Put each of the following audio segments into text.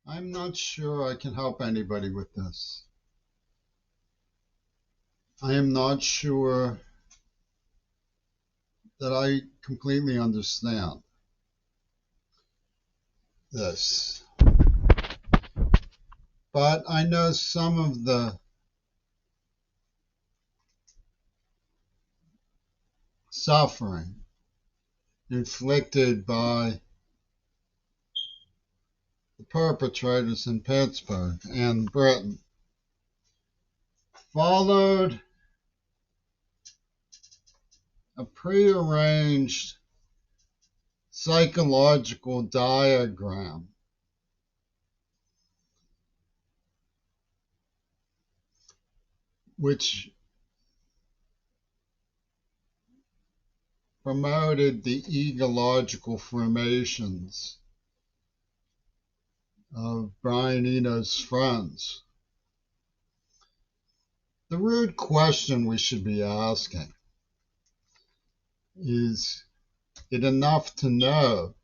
I'm not sure I can help anybody with this. I am not sure that I completely understand this, but I know some of the suffering inflicted by the perpetrators in Pittsburgh and Britain followed a prearranged psychological diagram which promoted the egological formations of Brian Eno's friends. The rude question we should be asking is it enough to know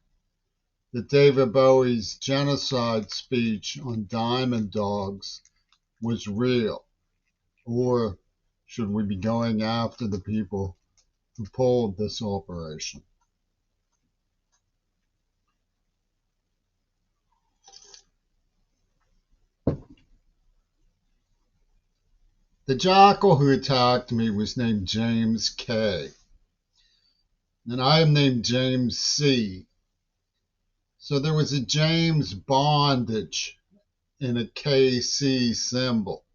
that David Bowie's genocide speech on Diamond Dogs was real? Or should we be going after the people who pulled this operation? The jackal who attacked me was named James K. And I am named James C. So there was a James bondage in a KC symbol.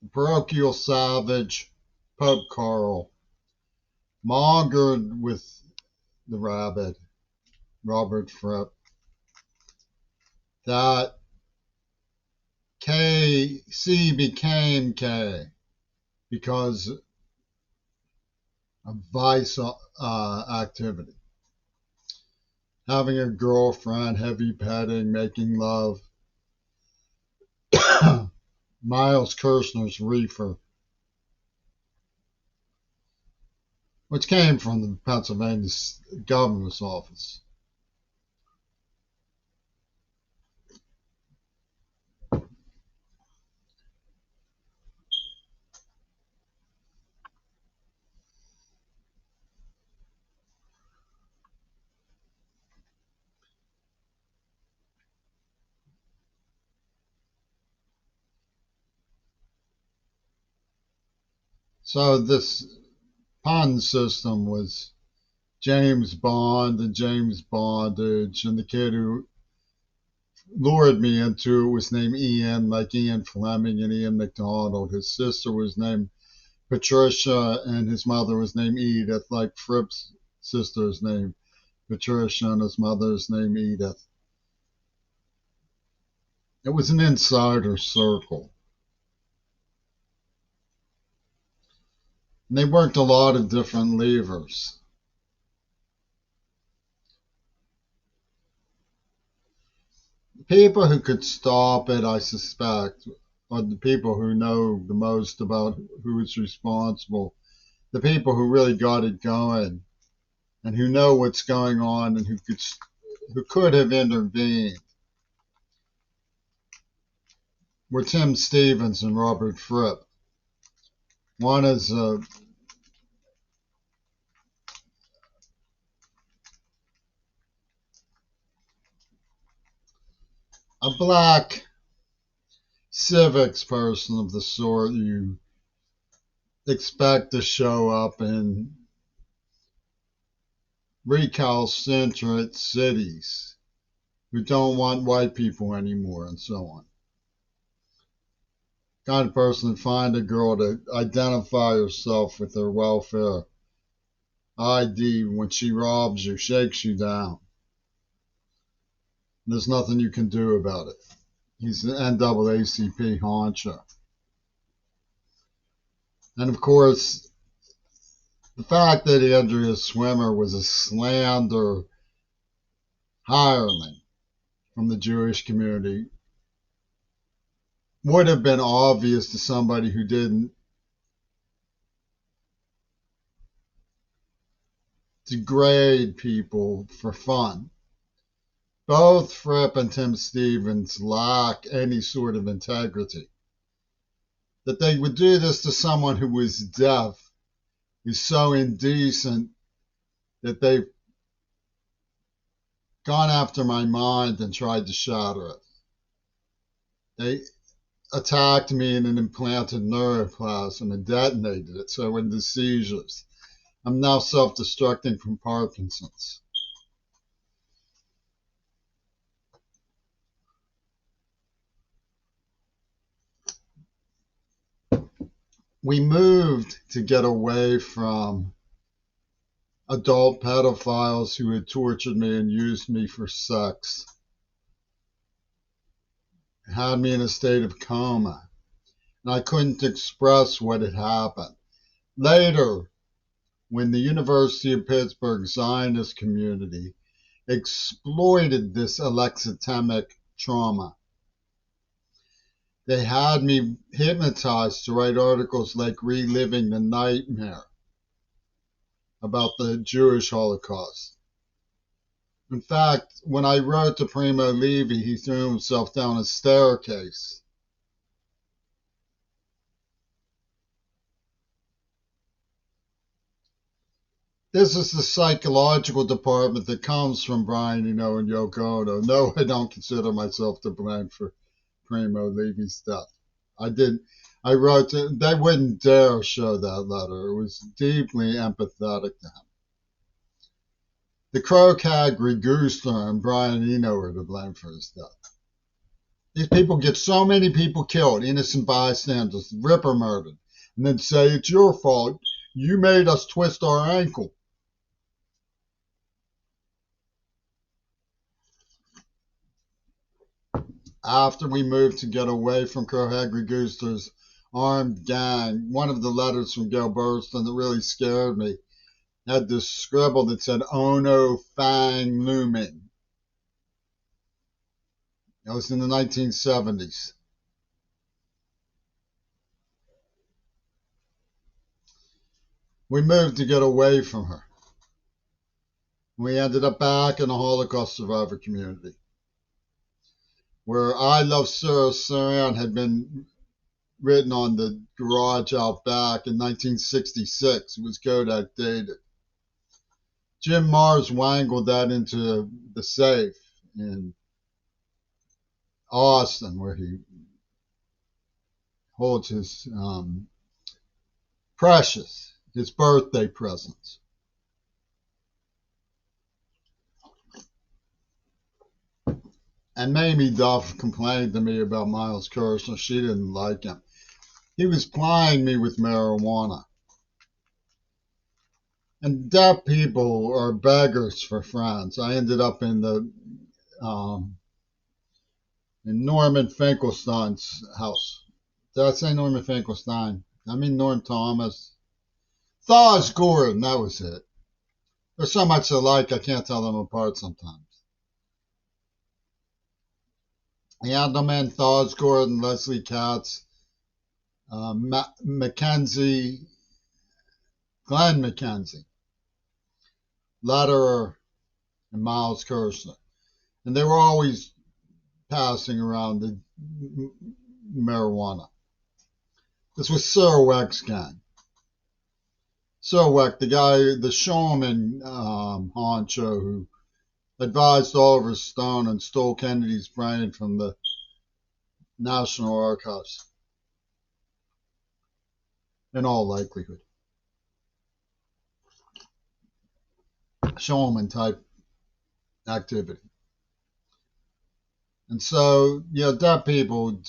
The parochial savage, Pope Carl, maugred with the rabbit, Robert Fripp, that KC became K because of vice activity. Having a girlfriend, heavy petting, making love, Miles Kirshner's reefer, which came from the Pennsylvania governor's office. So this pun system was James Bond and James Bondage, and the kid who lured me into it was named Ian, like Ian Fleming and Ian McDonald. His sister was named Patricia, and his mother was named Edith, like Fripp's sister's name Patricia and his mother's name Edith. It was an insider circle. And they worked a lot of different levers. The people who could stop it, I suspect, are the people who know the most about who is responsible, the people who really got it going and who know what's going on and who could have intervened were Tim Stevens and Robert Fripp. One is a black civics person of the sort you expect to show up in recalcitrant cities who don't want white people anymore and so on. Kind of person to find a girl to identify herself with her welfare ID when she robs you, shakes you down. There's nothing you can do about it. He's the NAACP honcho. And of course, the fact that Andrea Swimmer was a slander hireling from the Jewish community would have been obvious to somebody who didn't degrade people for fun. both Fripp and Tim Stevens lack any sort of integrity. That they would do this to someone who was deaf is so indecent that they've gone after my mind and tried to shatter it. They attacked me in an implanted neuroplasm and detonated it, so into seizures. I'm now self-destructing from Parkinson's. We moved to get away from adult pedophiles who had tortured me and used me for sex, had me in a state of coma, and I couldn't express what had happened. Later, when the University of Pittsburgh Zionist community exploited this alexithemic trauma, they had me hypnotized to write articles like Reliving the Nightmare about the Jewish Holocaust. In fact, when I wrote to Primo Levi, he threw himself down a staircase. This is the psychological department that comes from Brian Eno and Yoko Ono. No, I don't consider myself to blame for Primo Levi's death. I wrote to, they wouldn't dare show that letter. It was deeply empathetic to him. The Krokag Reguster and Brian Eno are to blame for his death. These people get so many people killed, innocent bystanders, ripper murdered, and then say it's your fault. You made us twist our ankle. After we moved to get away from Krokag Reguster's armed gang, one of the letters from Gail Burston that really scared me had this scribble that said Ono Fang looming. That was in the 1970s. We moved to get away from her. We ended up back in the Holocaust survivor community, where I Love Sarah Saran had been written on the garage out back in 1966. It was Kodak dated. Jim Mars wangled that into the safe in Austin, where he holds his precious, his birthday presents. And Mamie Duff complained to me about Miles Kirshner. She didn't like him. He was plying me with marijuana. And deaf people are beggars for friends. I ended up in Norman Finkelstein's house. Did I say Norman Finkelstein? I mean Norm Thomas. Thos Gordon, that was it. They're so much alike I can't tell them apart sometimes. Andelman, Thos Gordon, Leslie Katz, Mackenzie, Glenn Mackenzie, Lederer, and Miles Kirshner. And they were always passing around the marijuana. This was Sir Weck's gang. Sir Weck, the guy, the showman honcho who advised Oliver Stone and stole Kennedy's brain from the National Archives, in all likelihood. Showman type activity. And so, yeah, deaf people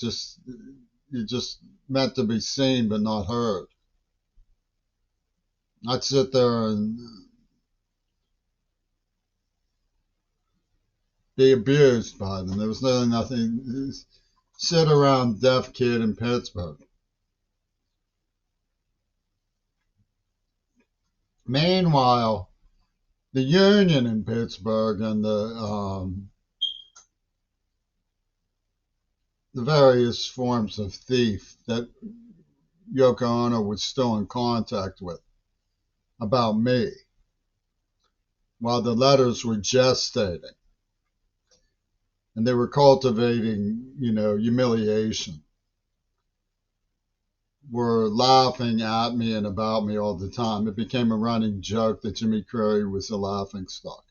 you're just meant to be seen but not heard. I'd sit there and be abused by them. There was really nothing. Sit around deaf kid in Pittsburgh. Meanwhile, the union in Pittsburgh and the various forms of thief that Yoko Ono was still in contact with about me, while the letters were gestating, and they were cultivating, humiliation, were laughing at me and about me all the time. It became a running joke that Jimmy Curry was a laughingstock.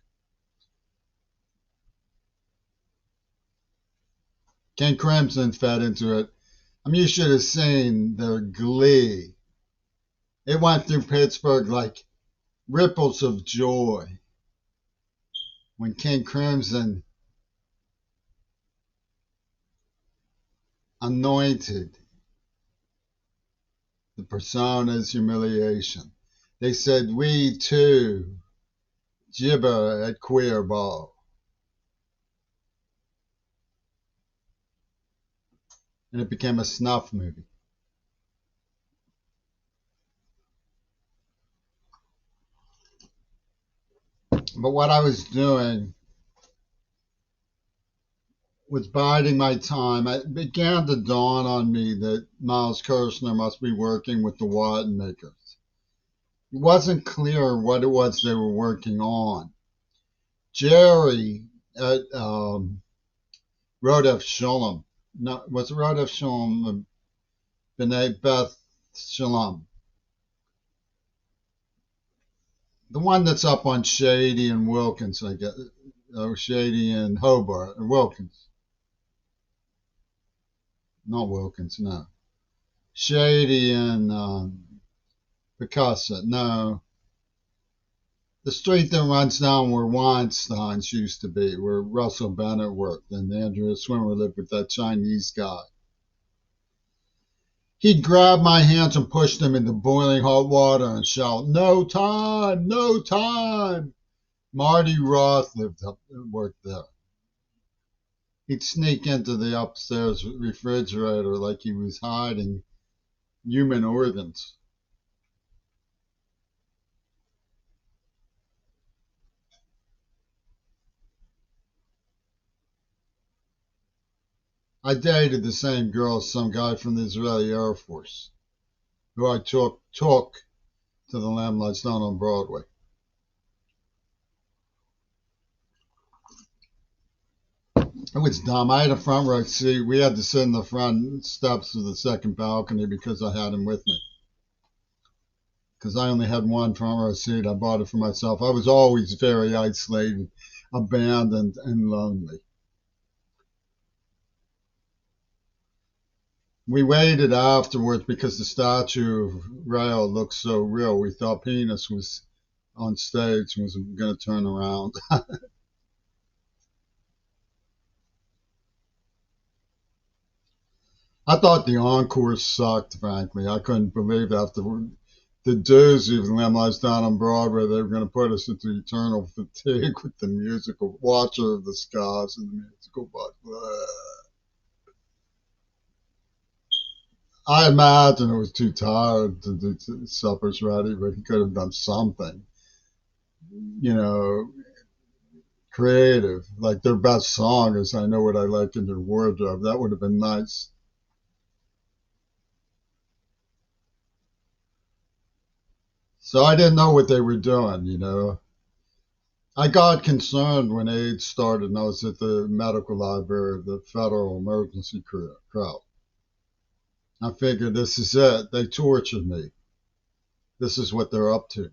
King Crimson fed into it. I mean, you should have seen their glee. It went through Pittsburgh like ripples of joy when King Crimson anointed the persona's humiliation. They said, "We too gibber at queer ball." And it became a snuff movie. But what I was doing was biding my time. It began to dawn on me that Miles Kirshner must be working with the Wattenmakers. It wasn't clear what it was they were working on. Jerry at Rodef Shalom, no, was it Rodef Shalom, B'nai Beth Shalom? The one that's up on Shady and Wilkins, I guess. Oh, Shady and Hobart, or Wilkins. Not Wilkins, no. Shady and Picasso, no. The street that runs down where Weinstein's used to be, where Russell Bennett worked, and Andrea Swimmer lived with that Chinese guy. He'd grab my hands and push them into boiling hot water and shout, "No time! No time!" Marty Roth worked there. He'd sneak into the upstairs refrigerator like he was hiding human organs. I dated the same girl as some guy from the Israeli Air Force, who I took to the Lamplights down on Broadway. It was dumb. I had a front row seat. We had to sit in the front steps of the second balcony because I had him with me. Because I only had one front row seat. I bought it for myself. I was always very isolated, abandoned, and lonely. We waited afterwards because the statue of Rael looked so real. We thought Penis was on stage and was going to turn around. I thought the encore sucked, frankly. I couldn't believe after the doozy of Lamb Lies Down on Broadway, they were going to put us into eternal fatigue with the musical Watcher of the Skies and the musical, but I imagine it was too tired to do supper's ready, but he could have done something, you know, creative. Like their best song is "I Know What I Like in Your Wardrobe." That would have been nice. So I didn't know what they were doing. I got concerned when AIDS started and I was at the medical library of the Federal Emergency Crowd. I figured this is it. They tortured me. This is what they're up to.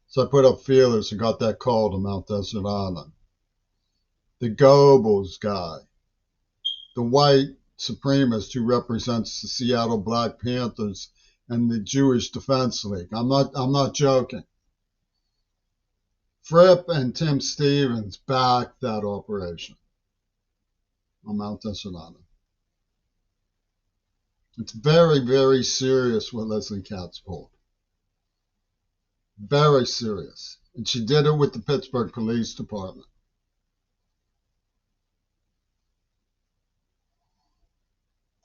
So I put up feelers and got that call to Mount Desert Island. The Goebbels guy, the white supremacist who represents the Seattle Black Panthers and the Jewish Defense League. I'm not joking. Fripp and Tim Stevens backed that operation on Mount Desert Island. It's very, very serious what Leslie Katz pulled. Very serious. And she did it with the Pittsburgh Police Department.